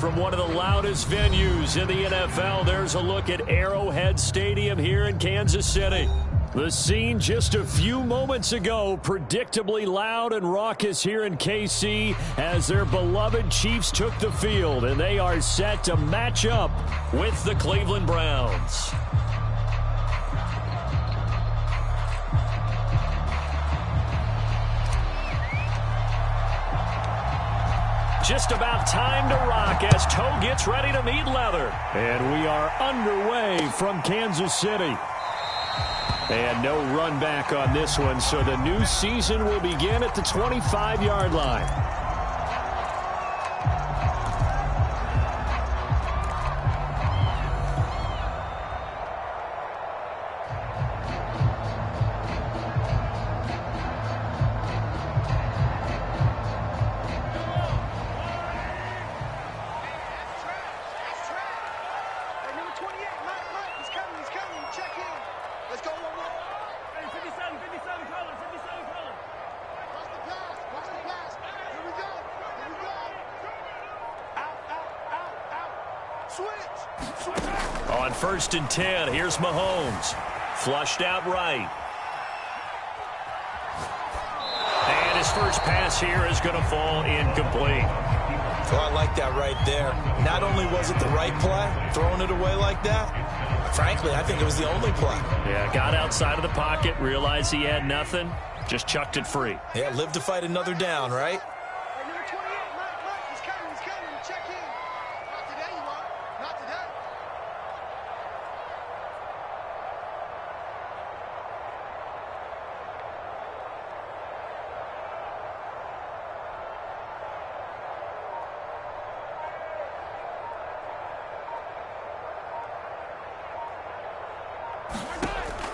From one of the loudest venues in the NFL, there's a look at Arrowhead Stadium here in Kansas City. The scene just a few moments ago, predictably loud and raucous here in KC as their beloved Chiefs took the field, and they are set to match up with the Cleveland Browns. Just about time to rock as toe gets ready to meet leather. And we are underway from Kansas City. And no run back on this one, so the new season will begin at the 25-yard line. On 1st and 10, here's Mahomes. Flushed out right. And his first pass here is going to fall incomplete. Oh, I like that right there. Not only was it the right play, throwing it away like that, frankly, I think it was the only play. Yeah, got outside of the pocket, realized he had nothing, just chucked it free. Yeah, live to fight another down, right?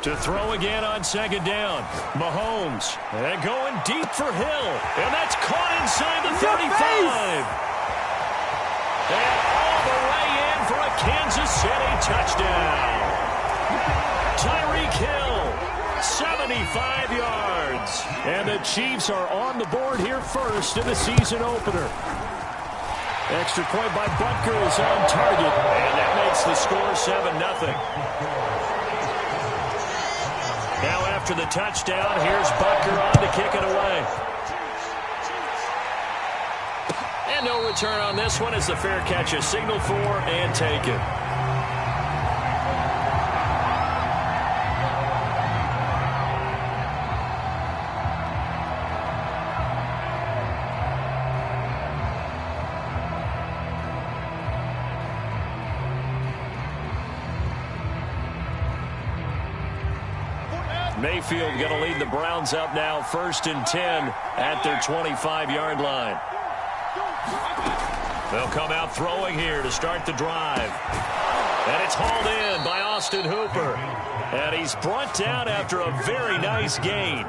To throw again on 2nd down. Mahomes. And going deep for Hill. And that's caught inside the 35. And all the way in for a Kansas City touchdown. Tyreek Hill, 75 yards. And the Chiefs are on the board here first in the season opener. Extra point by Butker is on target. And that makes the score 7-0. Now after the touchdown, here's Butker on to kick it away. And no return on this one as the fair catch is signaled for and taken. Mayfield going to lead the Browns up now, 1st and 10 at their 25-yard line. They'll come out throwing here to start the drive. And it's hauled in by Austin Hooper. And he's brought down after a very nice gain.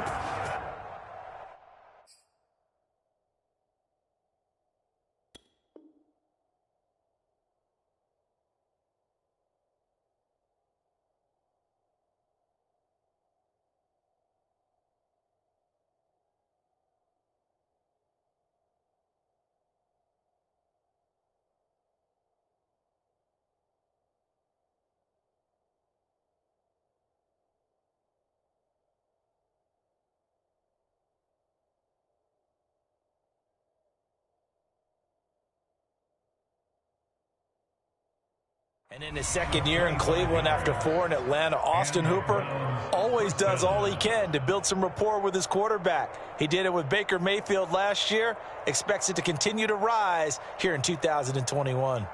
And in his second year in Cleveland after 4 in Atlanta, Austin Hooper always does all he can to build some rapport with his quarterback. He did it with Baker Mayfield last year, expects it to continue to rise here in 2021.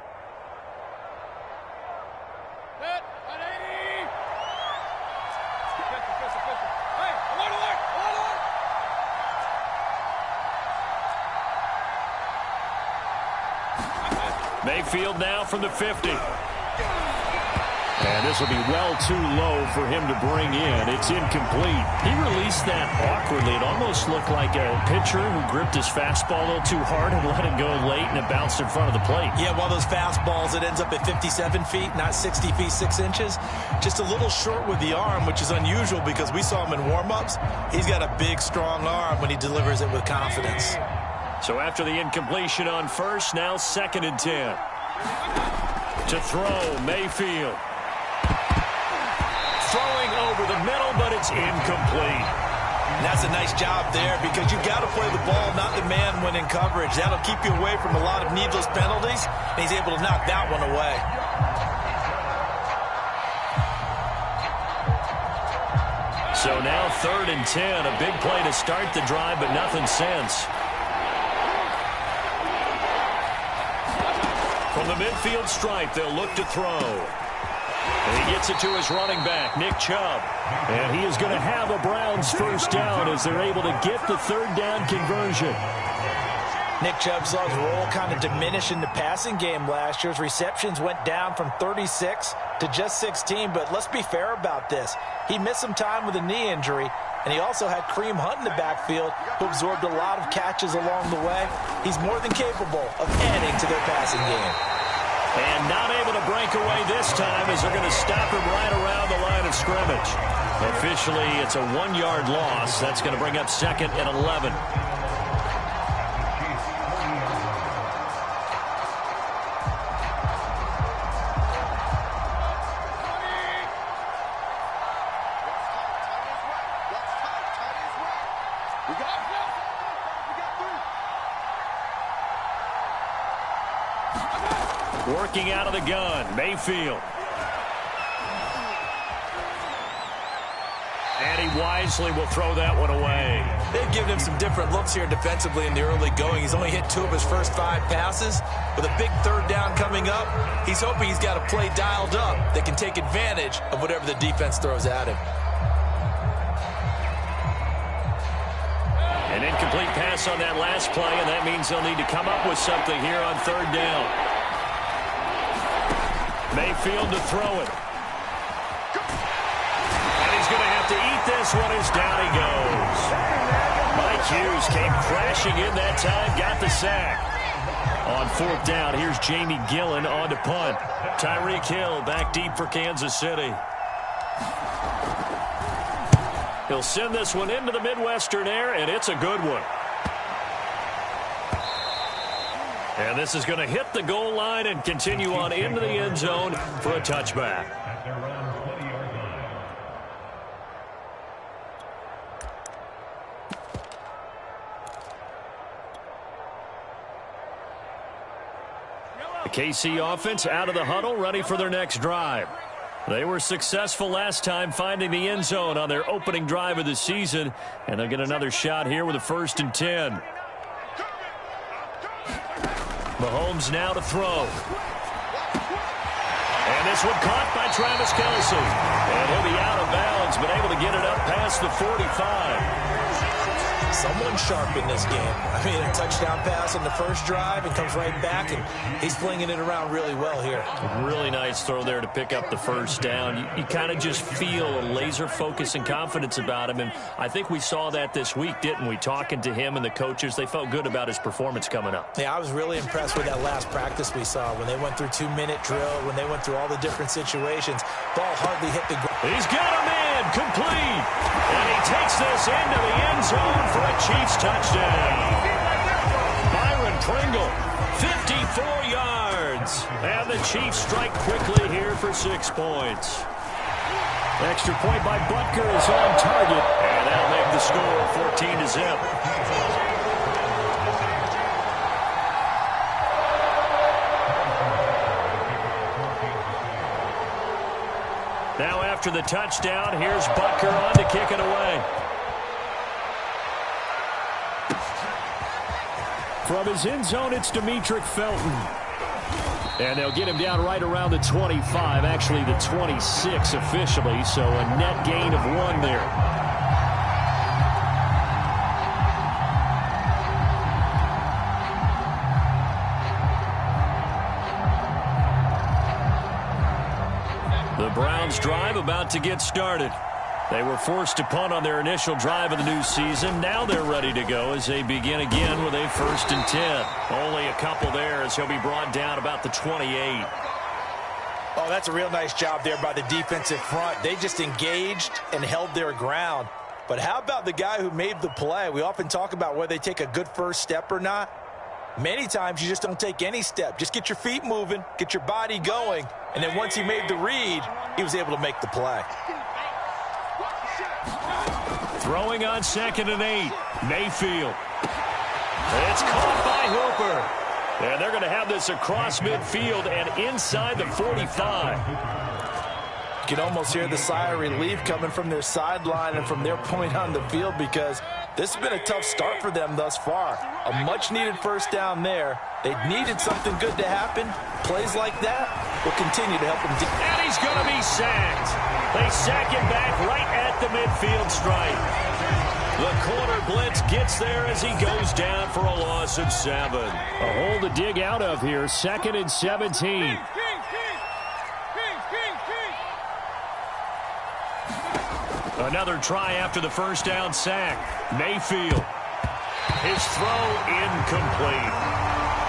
Mayfield now from the 50. And this will be well too low for him to bring in. It's incomplete. He released that awkwardly. It almost looked like a pitcher who gripped his fastball a little too hard and let it go late, and it bounced in front of the plate. Yeah, one of those fastballs, it ends up at 57 feet, not 60 feet, 6 inches. Just a little short with the arm, which is unusual because we saw him in warm-ups. He's got a big, strong arm when he delivers it with confidence. So after the incompletion on first, now 2nd and 10. To throw, Mayfield. Throwing over the middle, but it's incomplete. And that's a nice job there because you've got to play the ball, not the man when in coverage. That'll keep you away from a lot of needless penalties, and he's able to knock that one away. So now 3rd and 10, a big play to start the drive, but nothing since. From the midfield stripe, they'll look to throw. And he gets it to his running back, Nick Chubb. And he is going to have a Browns first down as they're able to get the 3rd down conversion. Nick Chubb saw his role kind of diminish in the passing game last year. His receptions went down from 36 to just 16, but let's be fair about this. He missed some time with a knee injury, and he also had Kareem Hunt in the backfield, who absorbed a lot of catches along the way. He's more than capable of adding to their passing game. And not able to break away this time as they're going to stop him right around the line of scrimmage. Officially, it's a 1-yard loss. That's going to bring up 2nd and 11. Working out of the gun, Mayfield. And he wisely will throw that one away. They've given him some different looks here defensively in the early going. He's only hit 2 of his first 5 passes. With a big 3rd down coming up, he's hoping he's got a play dialed up that can take advantage of whatever the defense throws at him. An incomplete pass on that last play, and that means they'll need to come up with something here on 3rd down. Mayfield to throw it. And he's going to have to eat this one as down he goes. Mike Hughes came crashing in that time, got the sack. On 4th down, here's Jamie Gillen on to punt. Tyreek Hill back deep for Kansas City. He'll send this one into the Midwestern air, and it's a good one. And this is going to hit the goal line and continue on into the end zone for a touchback. The KC offense out of the huddle, ready for their next drive. They were successful last time finding the end zone on their opening drive of the season, and they'll get another shot here with a 1st and 10. Mahomes now to throw. And this one caught by Travis Kelce. And he'll be out of bounds, but able to get it up past the 45. Someone sharp in this game. I mean, a touchdown pass on the first drive and comes right back, and he's flinging it around really well here. Really nice throw there to pick up the first down. You kind of just feel a laser focus and confidence about him, and I think we saw that this week, didn't we? Talking to him and the coaches, they felt good about his performance coming up. Yeah, I was really impressed with that last practice we saw when they went through 2-minute drill, when they went through all the different situations. Ball hardly hit the ground. He's got a man, complete. And he takes this into the end zone for a Chiefs touchdown. Byron Pringle, 54 yards. And the Chiefs strike quickly here for 6 points. Extra point by Butker is on target. And that'll make the score 14-0. Now after the touchdown, here's Butker on to kick it away. From his end zone, it's Demetric Felton. And they'll get him down right around the 25, actually the 26 officially, so a net gain of 1 there. The Browns drive about to get started. They were forced to punt on their initial drive of the new season. Now they're ready to go as they begin again with a 1st and 10. Only a couple there as he'll be brought down about the 28. Oh, that's a real nice job there by the defensive front. They just engaged and held their ground. But how about the guy who made the play? We often talk about whether they take a good first step or not. Many times you just don't take any step. Just get your feet moving, get your body going, and then once he made the read, he was able to make the play. Throwing on 2nd and 8. Mayfield. It's caught by Hooper. And they're going to have this across midfield and inside the 45. You can almost hear the sigh of relief coming from their sideline and from their point on the field, because this has been a tough start for them thus far. A much-needed first down there. They needed something good to happen. Plays like that will continue to help them. And he's going to be sacked. They sack him back right at the midfield stripe. The corner blitz gets there as he goes down for a loss of 7. A hole to dig out of here. 2nd and 17. Another try after the first down sack. Mayfield. His throw incomplete.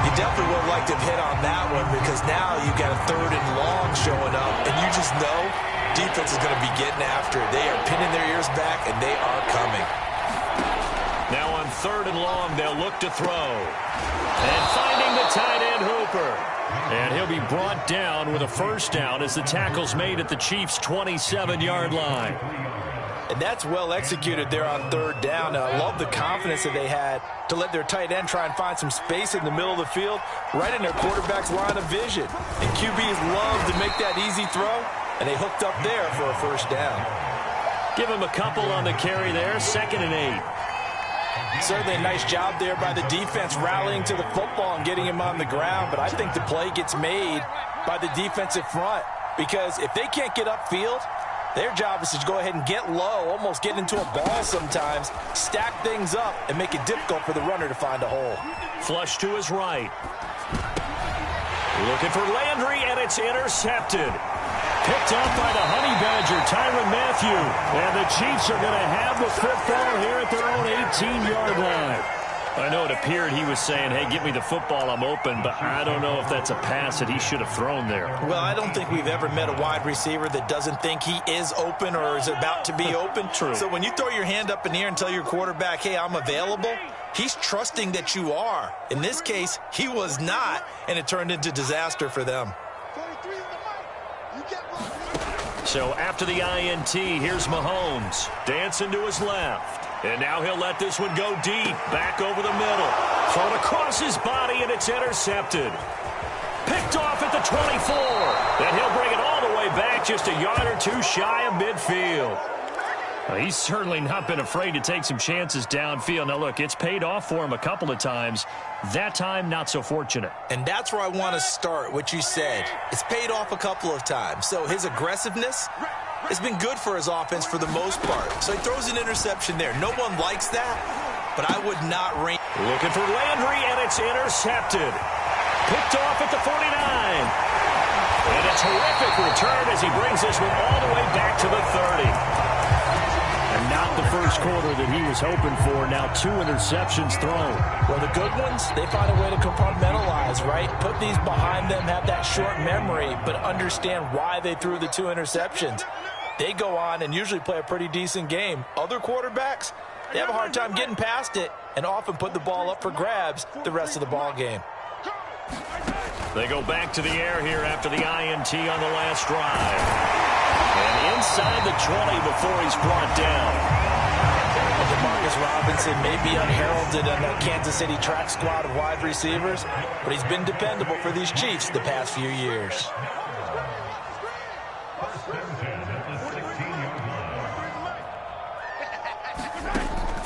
You definitely would have liked to have hit on that one, because now you've got a 3rd and long showing up, and you just know defense is going to be getting after it. They are pinning their ears back, and they are coming. Now on 3rd and long, they'll look to throw. And finding the tight end, Hooper. And he'll be brought down with a first down as the tackle's made at the Chiefs' 27-yard line. And that's well executed there on 3rd down. And I love the confidence that they had to let their tight end try and find some space in the middle of the field, right in their quarterback's line of vision. And QBs love to make that easy throw, and they hooked up there for a first down. Give him a couple on the carry there. 2nd and 8. Certainly a nice job there by the defense, rallying to the football and getting him on the ground. But I think the play gets made by the defensive front, because if they can't get upfield, their job is to go ahead and get low, almost get into a ball sometimes, stack things up, and make it difficult for the runner to find a hole. Flush to his right. Looking for Landry, and it's intercepted. Picked off by the Honey Badger, Tyrann Mathieu. And the Chiefs are going to have the football here at their own 18-yard line. I know it appeared he was saying, hey, give me the football, I'm open, but I don't know if that's a pass that he should have thrown there. Well, I don't think we've ever met a wide receiver that doesn't think he is open or is about to be open. True. So when you throw your hand up in the air and tell your quarterback, hey, I'm available, he's trusting that you are. In this case, he was not, and it turned into disaster for them. So after the INT, here's Mahomes. Dancing to his left. And now he'll let this one go deep. Back over the middle. Thrown across his body, and it's intercepted. Picked off at the 24. And he'll bring it all the way back, just a yard or two shy of midfield. He's certainly not been afraid to take some chances downfield. Now, look, it's paid off for him a couple of times. That time, not so fortunate. And that's where I want to start, what you said. It's paid off a couple of times. So his aggressiveness has been good for his offense for the most part. So he throws an interception there. No one likes that, but I would not rank. Looking for Landry, and it's intercepted. Picked off at the 49. And a terrific return as he brings this one all the way back to the 30. And not the first quarter that he was hoping for. Now 2 interceptions thrown. Well, the good ones, they find a way to compartmentalize, right? Put these behind them, have that short memory, but understand why they threw the 2 interceptions. They go on and usually play a pretty decent game. Other quarterbacks, they have a hard time getting past it and often put the ball up for grabs the rest of the ball game. They go back to the air here after the INT on the last drive. And inside the 20 before he's brought down. Demarcus Robinson may be unheralded in the Kansas City track squad of wide receivers, but he's been dependable for these Chiefs the past few years.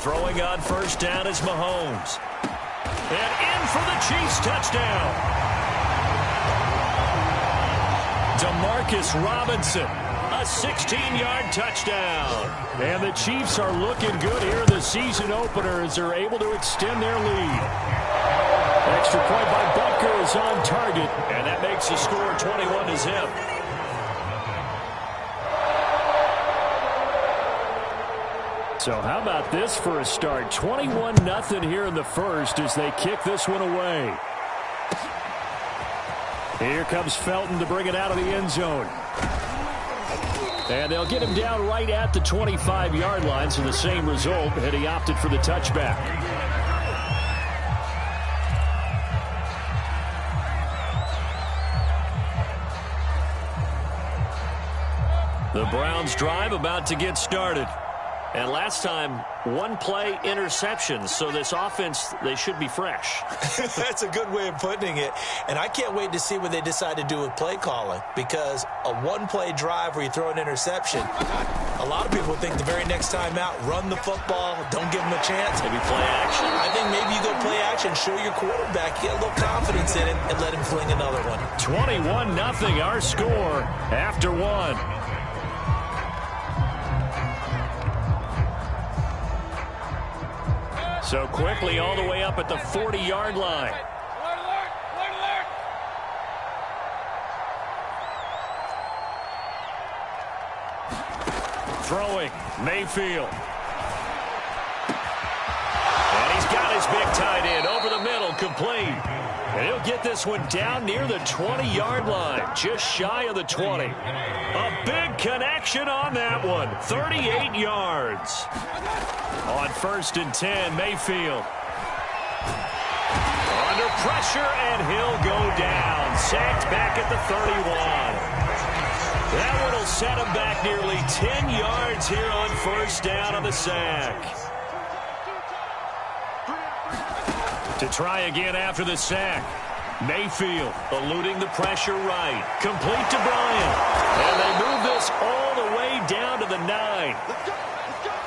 Throwing on first down is Mahomes. And in for the Chiefs touchdown. Demarcus Robinson, a 16-yard touchdown. And the Chiefs are looking good here in the season opener as they're able to extend their lead. Extra point by Butker is on target, and that makes the score 21-zip. So how about this for a start? 21-0 here in the first as they kick this one away. Here comes Felton to bring it out of the end zone. And they'll get him down right at the 25-yard line, so the same result, and he opted for the touchback. The Browns drive about to get started. And last time, one-play interceptions. So this offense, they should be fresh. That's a good way of putting it. And I can't wait to see what they decide to do with play calling. Because a one-play drive where you throw an interception, a lot of people think the very next time out, run the football, don't give them a chance. Maybe play action. I think maybe you go play action, show your quarterback, get a little confidence in it, and let him fling another one. 21-0 our score after one. So quickly all the way up at the 40-yard line. Throwing, Mayfield. And he's got his big tight end over the middle, complete. And he'll get this one down near the 20-yard line, just shy of the 20. A big connection on that one, 38 yards. On 1st and 10, Mayfield. Under pressure, and he'll go down. Sacked back at the 31. That one will set him back nearly 10 yards here on 1st down on the sack. To try again after the sack. Mayfield eluding the pressure right. Complete to Bryant. And they move this all the way down to the 9.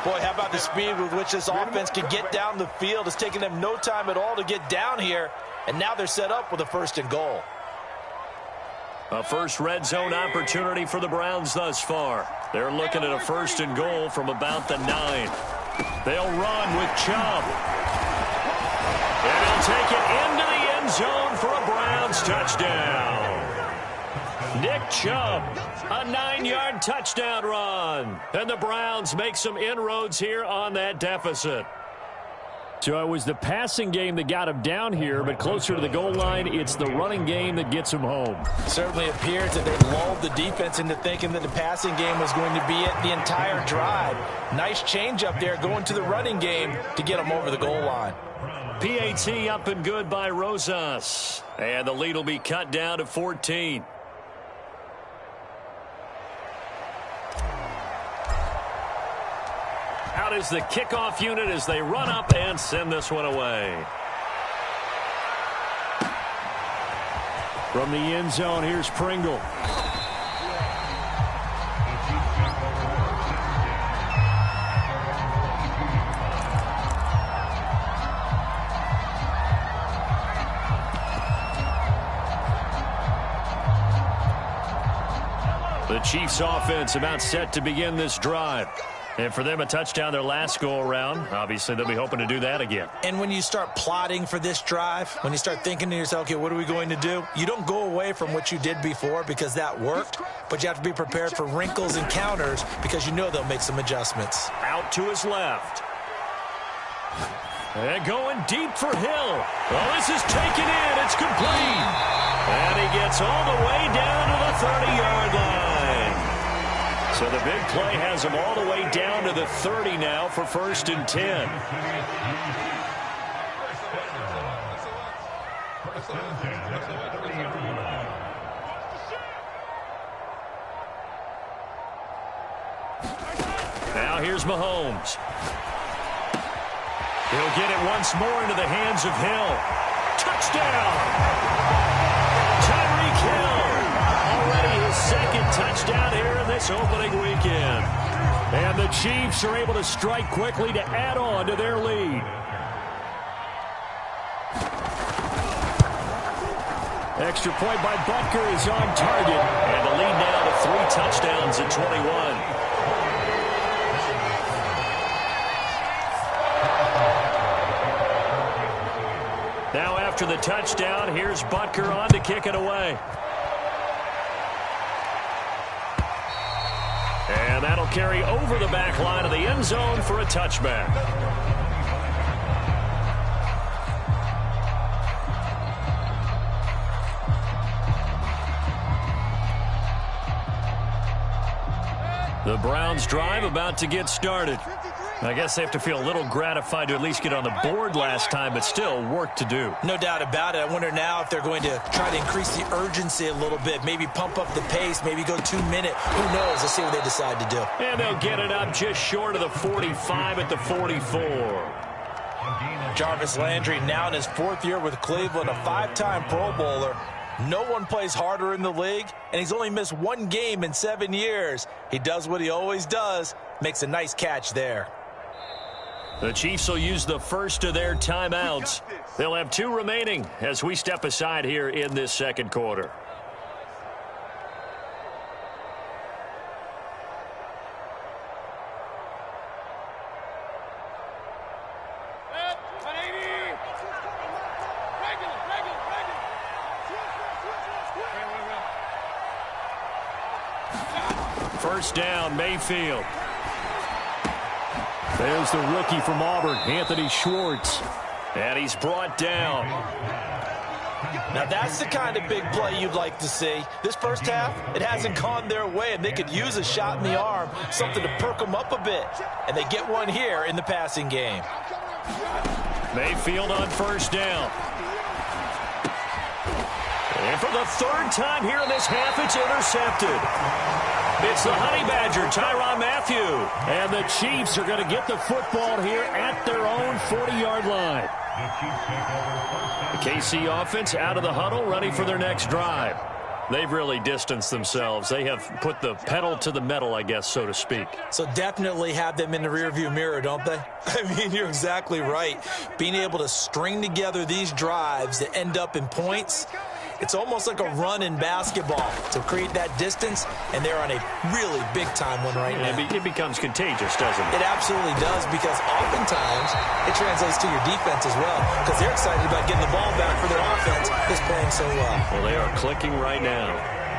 Boy, how about the speed with which this offense can get down the field? It's taking them no time at all to get down here. And now they're set up with a 1st and goal. A first red zone opportunity for the Browns thus far. They're looking at a 1st and goal from about the 9. They'll run with Chubb. And he'll take it into the end zone for a Browns touchdown. Nick Chubb, a 9-yard touchdown run. And the Browns make some inroads here on that deficit. So it was the passing game that got him down here, but closer to the goal line, it's the running game that gets him home. Certainly appears that they lulled the defense into thinking that the passing game was going to be it the entire drive. Nice change up there going to the running game to get them over the goal line. PAT up and good by Rosas. And the lead will be cut down to 14. Out is the kickoff unit as they run up and send this one away. From the end zone, here's Pringle. The Chiefs offense about set to begin this drive. And for them, a touchdown their last go-around. Obviously, they'll be hoping to do that again. And when you start plotting for this drive, when you start thinking to yourself, okay, what are we going to do? You don't go away from what you did before because that worked, but you have to be prepared for wrinkles and counters because you know they'll make some adjustments. Out to his left. And going deep for Hill. Well, this is taken in. It's complete. And he gets all the way down to the 30-yard line. So the big play has him all the way down to the 30 now for 1st and 10. Now here's Mahomes. He'll get it once more into the hands of Hill. Touchdown! Tyreek Hill. Already his 2nd touchdown here in this opening weekend. And the Chiefs are able to strike quickly to add on to their lead. Extra point by Butker is on target. And the lead now to 3 touchdowns at 21. Now after the touchdown, here's Butker on to kick it away. And that'll carry over the back line of the end zone for a touchback. The Browns drive about to get started. I guess they have to feel a little gratified to at least get on the board last time, but still work to do. No doubt about it. I wonder now if they're going to try to increase the urgency a little bit, maybe pump up the pace, maybe go 2 minutes. Who knows? Let's see what they decide to do. And they'll get it up just short of the 45 at the 44. Jarvis Landry now in his 4th year with Cleveland, a 5-time Pro Bowler. No one plays harder in the league, and he's only missed 1 game in 7 years. He does what he always does, makes a nice catch there. The Chiefs will use the first of their timeouts. They'll have 2 remaining as we step aside here in this second quarter. First down, Mayfield. There's the rookie from Auburn, Anthony Schwartz. And he's brought down. Now that's the kind of big play you'd like to see. This first half, it hasn't gone their way, and they could use a shot in the arm, something to perk them up a bit. And they get one here in the passing game. Mayfield on first down. And for the 3rd time here in this half, it's intercepted. It's the Honey Badger, Tyrann Mathieu. And the Chiefs are going to get the football here at their own 40-yard line. The KC offense out of the huddle, ready for their next drive. They've really distanced themselves. They have put the pedal to the metal, I guess, so to speak. So definitely have them in the rearview mirror, don't they? I mean, you're exactly right. Being able to string together these drives that end up in points, it's almost like a run in basketball to create that distance, and they're on a really big-time one right now. It becomes contagious, doesn't it? It absolutely does, because oftentimes it translates to your defense as well, because they're excited about getting the ball back for their offense that's playing so well. Well, they are clicking right now.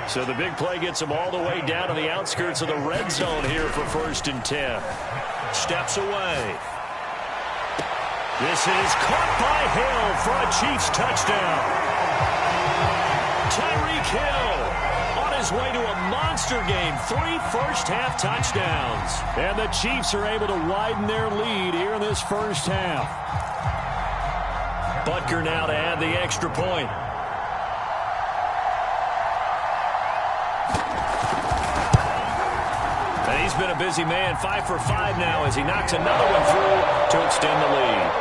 So the big play gets them all the way down to the outskirts of the red zone here for 1st and 10. Steps away. This is caught by Hill for a Chiefs touchdown. Tyreek Hill on his way to a monster game. 3 first-half touchdowns. And the Chiefs are able to widen their lead here in this first half. Butker now to add the extra point. And he's been a busy man. 5 for 5 now as he knocks another one through to extend the lead.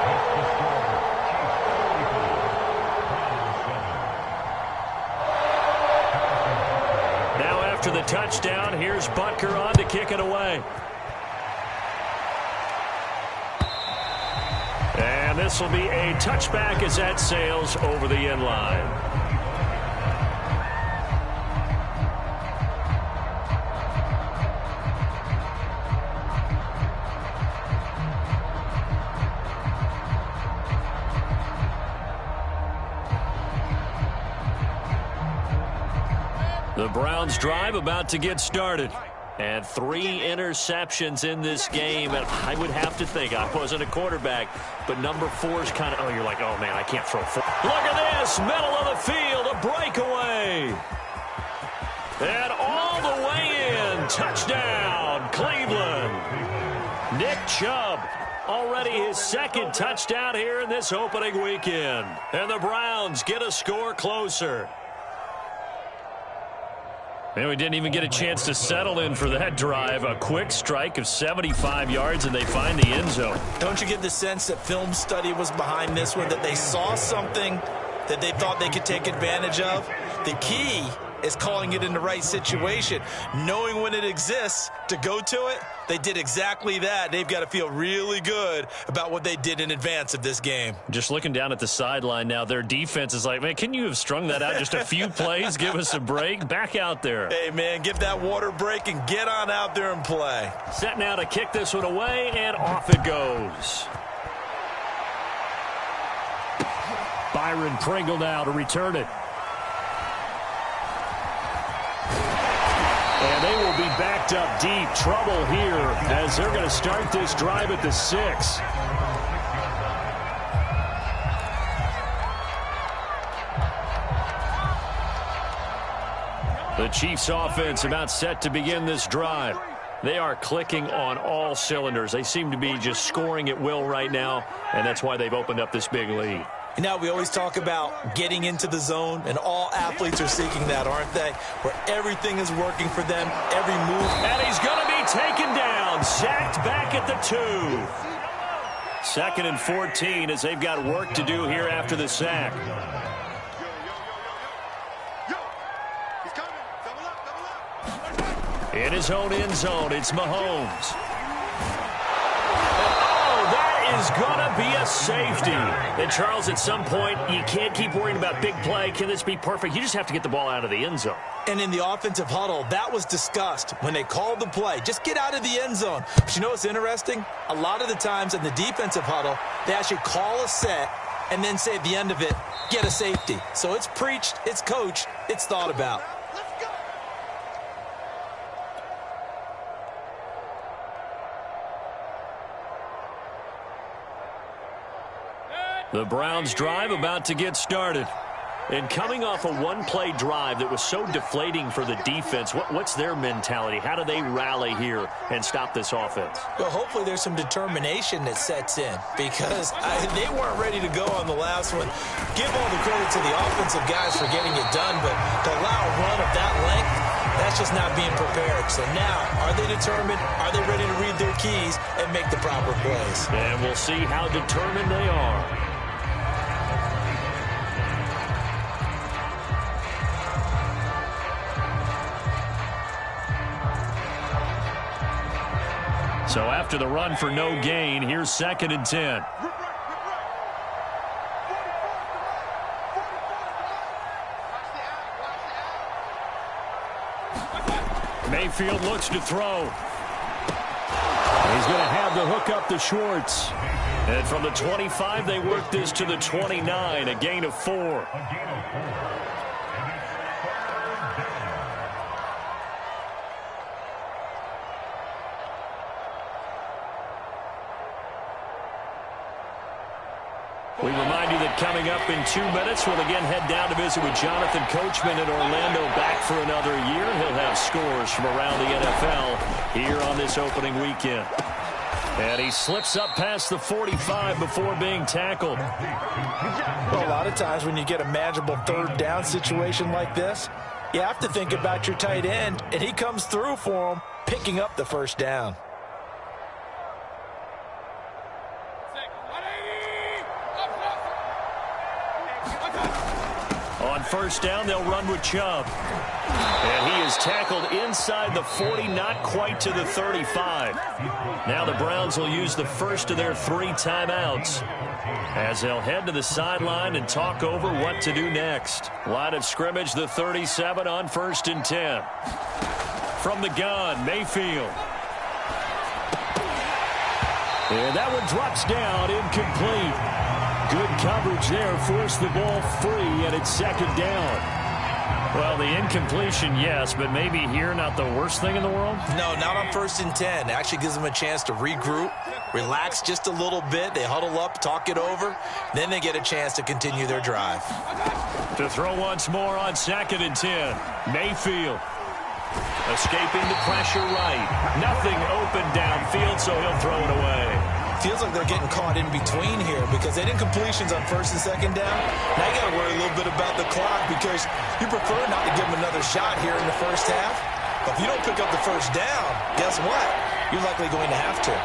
To the touchdown, here's Butker on to kick it away. And this will be a touchback as that sails over the end line. The Browns drive about to get started. And 3 interceptions in this game. And I would have to think, I wasn't a quarterback, but number 4 is kind of, you're like, oh, man, I can't throw 4. Look at this, middle of the field, a breakaway. And all the way in, touchdown, Cleveland. Nick Chubb, already his 2nd touchdown here in this opening weekend. And the Browns get a score closer. And we didn't even get a chance to settle in for that drive. A quick strike of 75 yards, and they find the end zone. Don't you get the sense that film study was behind this one, that they saw something that they thought they could take advantage of? The key is calling it in the right situation. Knowing when it exists to go to it, they did exactly that. They've got to feel really good about what they did in advance of this game. Just looking down at the sideline now, their defense is like, man, can you have strung that out just a few plays? Give us a break. Back out there. Hey, man, give that water break and get on out there and play. Set now to kick this one away, and off it goes. Byron Pringle now to return it. And they will be backed up deep. Trouble here as they're going to start this drive at the 6. The Chiefs offense about set to begin this drive. They are clicking on all cylinders. They seem to be just scoring at will right now, and that's why they've opened up this big lead. You know, we always talk about getting into the zone, and all athletes are seeking that, aren't they? Where everything is working for them, every move. And he's going to be taken down, sacked back at the 2. 2nd and 14 as they've got work to do here after the sack. In his own end zone, it's Mahomes. Oh, that is going to be a safety. And, Charles, at some point, you can't keep worrying about big play. Can this be perfect? You just have to get the ball out of the end zone. And in the offensive huddle, that was discussed when they called the play. Just get out of the end zone. But you know what's interesting? A lot of the times in the defensive huddle, they actually call a set and then say at the end of it, get a safety. So it's preached, it's coached, it's thought about. The Browns drive about to get started. And coming off a one-play drive that was so deflating for the defense, what's their mentality? How do they rally here and stop this offense? Well, hopefully there's some determination that sets in because they weren't ready to go on the last one. Give all the credit to the offensive guys for getting it done, but to allow a run of that length, that's just not being prepared. So now, are they determined? Are they ready to read their keys and make the proper plays? And we'll see how determined they are. So after the run for no gain, here's 2nd and 10. Mayfield looks to throw. He's going to have the hook up to Schwartz. And from the 25, they work this to the 29, a gain of 4. We remind you that coming up in 2 minutes, we'll again head down to visit with Jonathan Coachman in Orlando, back for another year. He'll have scores from around the NFL here on this opening weekend. And he slips up past the 45 before being tackled. Well, a lot of times when you get a manageable 3rd down situation like this, you have to think about your tight end, and he comes through for him, picking up the 1st down. On 1st down, they'll run with Chubb. And he is tackled inside the 40, not quite to the 35. Now the Browns will use the first of their 3 timeouts as they'll head to the sideline and talk over what to do next. Line of scrimmage, the 37 on 1st and 10. From the gun, Mayfield. And that one drops down, incomplete. Good coverage there, forced the ball free, and it's 2nd down. Well, the incompletion, yes, but maybe here not the worst thing in the world? No, not on 1st and 10. It actually gives them a chance to regroup, relax just a little bit. They huddle up, talk it over. Then they get a chance to continue their drive. To throw once more on 2nd and 10. Mayfield. Escaping the pressure right. Nothing open downfield, so he'll throw it away. Feels like they're getting caught in between here because they did incompletions on 1st and 2nd down. Now you got to worry a little bit about the clock because you prefer not to give them another shot here in the 1st half. But if you don't pick up the 1st down, guess what? You're likely going to have to.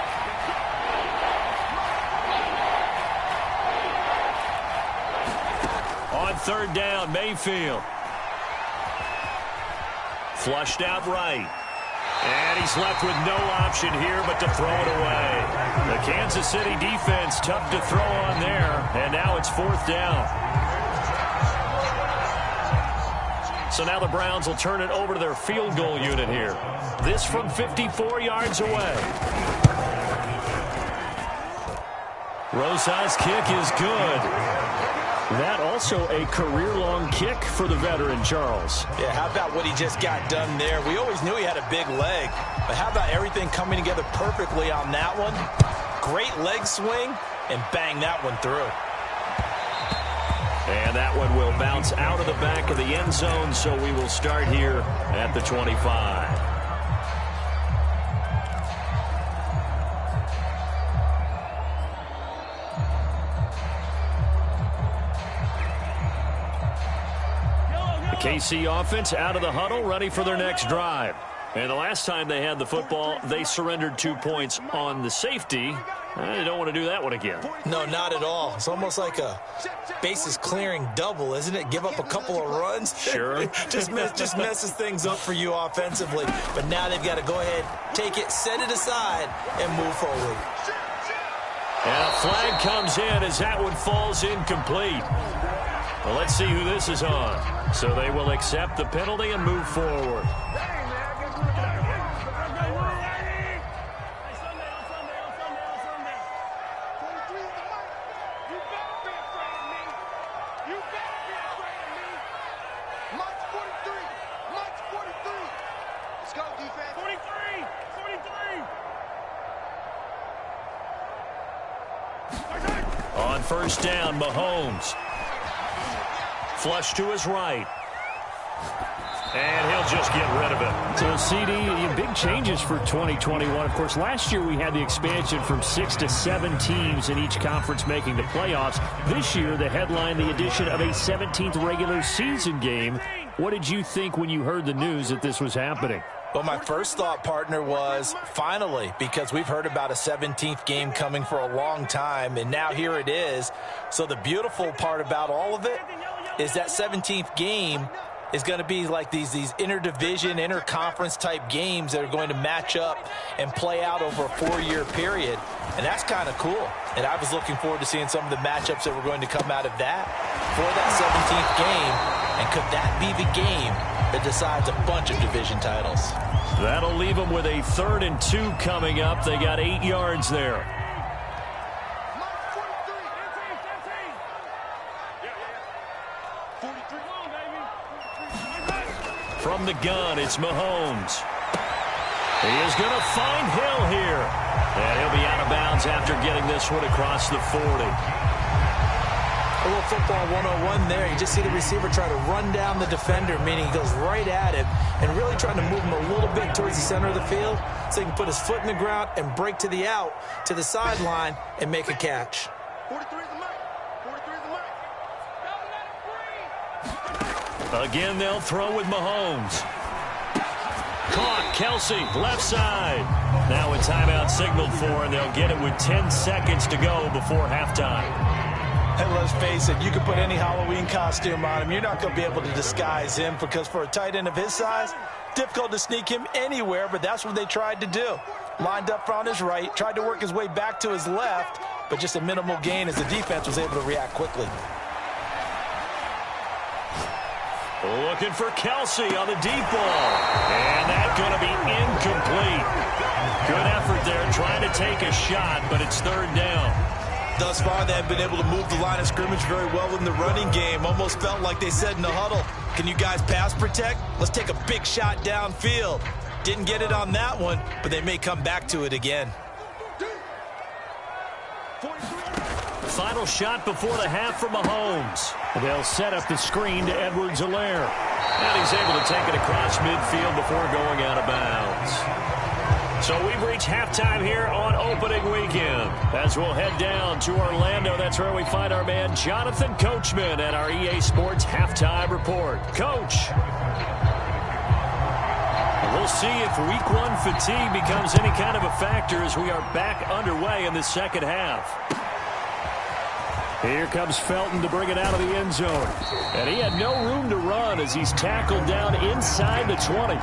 On 3rd down, Mayfield. Flushed out right. And he's left with no option here but to throw it away. The Kansas City defense tough to throw on there. And now it's 4th down. So now the Browns will turn it over to their field goal unit here. This from 54 yards away. Rosas' kick is good. That also a career-long kick for the veteran, Charles. Yeah, how about what he just got done there? We always knew he had a big leg, but how about everything coming together perfectly on that one? Great leg swing, and bang that one through. And that one will bounce out of the back of the end zone, so we will start here at the 25. KC offense out of the huddle, ready for their next drive. And the last time they had the football, they surrendered 2 points on the safety. They don't want to do that one again. No, not at all. It's almost like a bases clearing double, isn't it? Give up a couple of runs. Sure. just messes things up for you offensively. But now they've got to go ahead, take it, set it aside, and move forward. And a flag comes in as that one falls incomplete. Well, let's see who this is on. So they will accept the penalty and move forward. On first down, Mahomes. Flush to his right. And he'll just get rid of it. So, CD, big changes for 2021. Of course, last year we had the expansion from 6 to 7 teams in each conference making the playoffs. This year, the headline, the addition of a 17th regular season game. What did you think when you heard the news that this was happening? Well, my first thought, partner, was finally, because we've heard about a 17th game coming for a long time, and now here it is. So the beautiful part about all of it is that 17th game is going to be like these interdivision, interconference type games that are going to match up and play out over a 4-year period. And that's kind of cool. And I was looking forward to seeing some of the matchups that were going to come out of that for that 17th game. And could that be the game that decides a bunch of division titles? That'll leave them with a 3rd and 2 coming up. They got 8 yards there. From the gun, it's Mahomes. He is going to find Hill here. And he'll be out of bounds after getting this one across the 40. A little football 101 there. You just see the receiver try to run down the defender, meaning he goes right at him and really trying to move him a little bit towards the center of the field so he can put his foot in the ground and break to the out, to the sideline, and make a catch. 43 is the mark. 43 is the mark. Again, they'll throw with Mahomes. Caught, Kelsey, left side. Now a timeout signaled for, and they'll get it with 10 seconds to go before halftime. And let's face it, you can put any Halloween costume on him. You're not going to be able to disguise him because for a tight end of his size, difficult to sneak him anywhere, but that's what they tried to do. Lined up on his right, tried to work his way back to his left, but just a minimal gain as the defense was able to react quickly. Looking for Kelsey on the deep ball. And that's going to be incomplete. Good effort there trying to take a shot, but it's 3rd down. Thus far, they have been able to move the line of scrimmage very well in the running game. Almost felt like they said in the huddle, can you guys pass protect? Let's take a big shot downfield. Didn't get it on that one, but they may come back to it again. Final shot before the half for Mahomes. They'll set up the screen to Edwards-Helaire. And he's able to take it across midfield before going out of bounds. So we've reached halftime here on opening weekend. As we'll head down to Orlando, that's where we find our man Jonathan Coachman at our EA Sports Halftime Report. Coach, we'll see if Week 1 fatigue becomes any kind of a factor as we are back underway in the second half. Here comes Felton to bring it out of the end zone. And he had no room to run as he's tackled down inside the 20.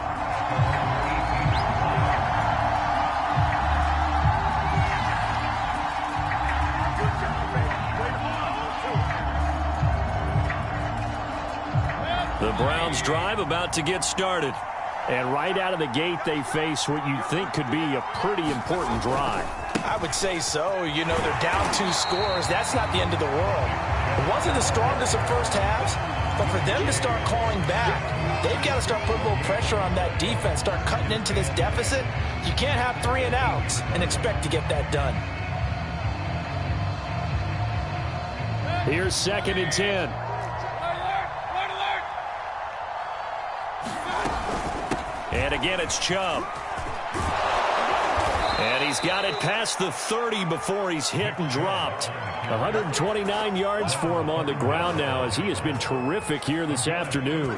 The Browns drive about to get started. And right out of the gate, they face what you think could be a pretty important drive. I would say so. You know, they're down 2 scores. That's not the end of the world. It wasn't the strongest of first halves, but for them to start calling back, they've got to start putting a little pressure on that defense, start cutting into this deficit. You can't have 3 and outs and expect to get that done. Here's 2nd and 10. And again, it's Chubb. And he's got it past the 30 before he's hit and dropped. 129 yards for him on the ground now, as he has been terrific here this afternoon.